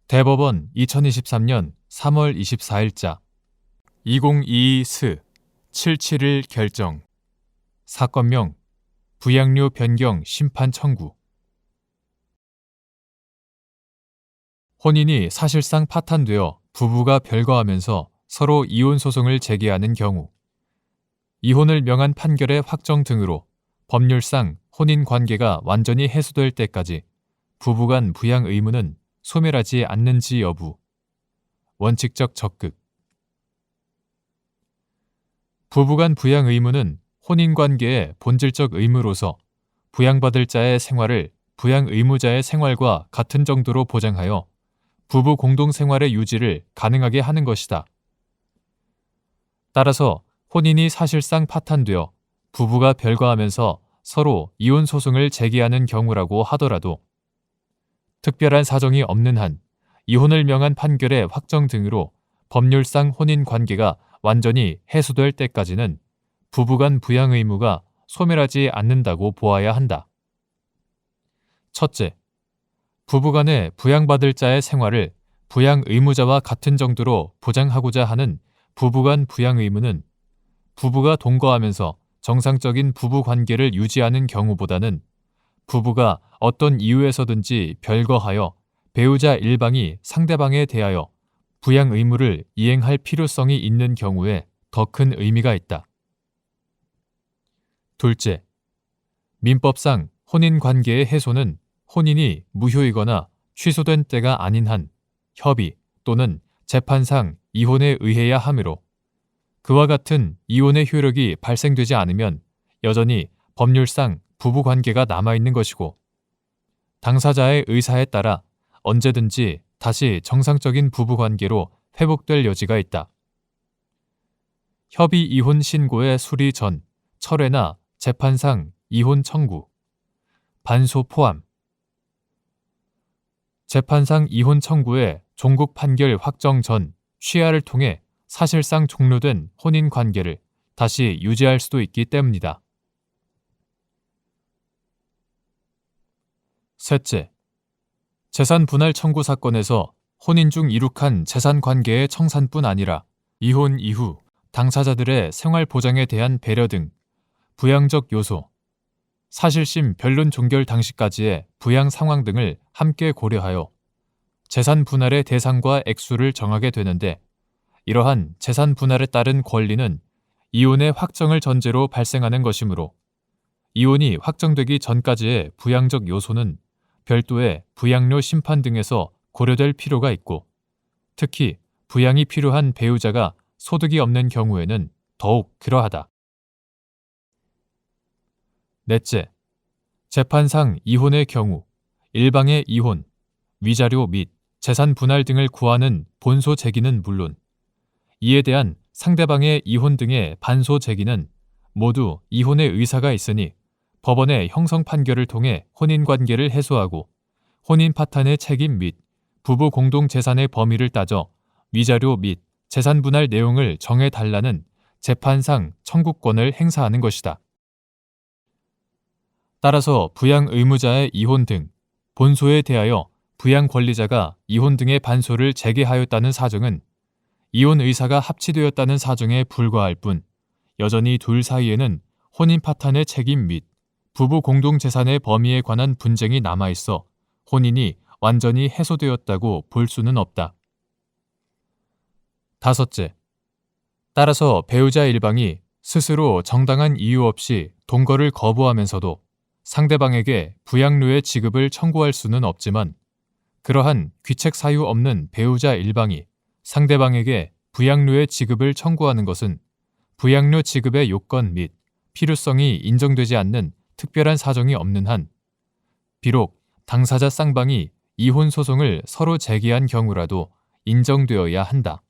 대법원 2023년 3월 24일자 2022스 77일 결정. 사건명 부양료 변경 심판 청구. 혼인이 사실상 파탄되어 부부가 별거하면서 서로 이혼 소송을 제기하는 경우, 이혼을 명한 판결의 확정 등으로 법률상 혼인 관계가 완전히 해소될 때까지 부부간 부양 의무는 소멸하지 않는지 여부. 원칙적 적극. 부부간 부양 의무는 혼인관계의 본질적 의무로서 부양받을 자의 생활을 부양 의무자의 생활과 같은 정도로 보장하여 부부 공동생활의 유지를 가능하게 하는 것이다. 따라서 혼인이 사실상 파탄되어 부부가 별거하면서 서로 이혼 소송을 제기하는 경우라고 하더라도 특별한 사정이 없는 한 이혼을 명한 판결의 확정 등으로 법률상 혼인 관계가 완전히 해소될 때까지는 부부간 부양 의무가 소멸하지 않는다고 보아야 한다. 첫째, 부부간의 부양받을 자의 생활을 부양 의무자와 같은 정도로 보장하고자 하는 부부간 부양 의무는 부부가 동거하면서 정상적인 부부 관계를 유지하는 경우보다는 부부가 어떤 이유에서든지 별거하여 배우자 일방이 상대방에 대하여 부양 의무를 이행할 필요성이 있는 경우에 더 큰 의미가 있다. 둘째, 민법상 혼인관계의 해소는 혼인이 무효이거나 취소된 때가 아닌 한 협의 또는 재판상 이혼에 의해야 하므로 그와 같은 이혼의 효력이 발생되지 않으면 여전히 법률상 부부관계가 남아있는 것이고 당사자의 의사에 따라 언제든지 다시 정상적인 부부관계로 회복될 여지가 있다. 협의 이혼 신고의 수리 전, 철회나 재판상 이혼 청구, 반소 포함. 재판상 이혼 청구의 종국 판결 확정 전 취하를 통해 사실상 종료된 혼인 관계를 다시 유지할 수도 있기 때문이다. 셋째, 재산 분할 청구 사건에서 혼인 중 이룩한 재산 관계의 청산뿐 아니라 이혼 이후 당사자들의 생활 보장에 대한 배려 등 부양적 요소, 사실심 변론 종결 당시까지의 부양 상황 등을 함께 고려하여 재산 분할의 대상과 액수를 정하게 되는데, 이러한 재산 분할에 따른 권리는 이혼의 확정을 전제로 발생하는 것이므로 이혼이 확정되기 전까지의 부양적 요소는 별도의 부양료 심판 등에서 고려될 필요가 있고, 특히 부양이 필요한 배우자가 소득이 없는 경우에는 더욱 그러하다. 넷째, 재판상 이혼의 경우 일방의 이혼, 위자료 및 재산 분할 등을 구하는 본소 제기는 물론 이에 대한 상대방의 이혼 등의 반소 제기는 모두 이혼의 의사가 있으니 법원의 형성 판결을 통해 혼인관계를 해소하고 혼인 파탄의 책임 및 부부 공동재산의 범위를 따져 위자료 및 재산 분할 내용을 정해달라는 재판상 청구권을 행사하는 것이다. 따라서 부양 의무자의 이혼 등 본소에 대하여 부양 권리자가 이혼 등의 반소를 제기하였다는 사정은 이혼 의사가 합치되었다는 사정에 불과할 뿐 여전히 둘 사이에는 혼인 파탄의 책임 및 부부 공동재산의 범위에 관한 분쟁이 남아있어 혼인이 완전히 해소되었다고 볼 수는 없다. 다섯째, 따라서 배우자 일방이 스스로 정당한 이유 없이 동거를 거부하면서도 상대방에게 부양료의 지급을 청구할 수는 없지만, 그러한 귀책 사유 없는 배우자 일방이 상대방에게 부양료의 지급을 청구하는 것은 부양료 지급의 요건 및 필요성이 인정되지 않는 특별한 사정이 없는 한, 비록 당사자 쌍방이 이혼 소송을 서로 제기한 경우라도 인정되어야 한다.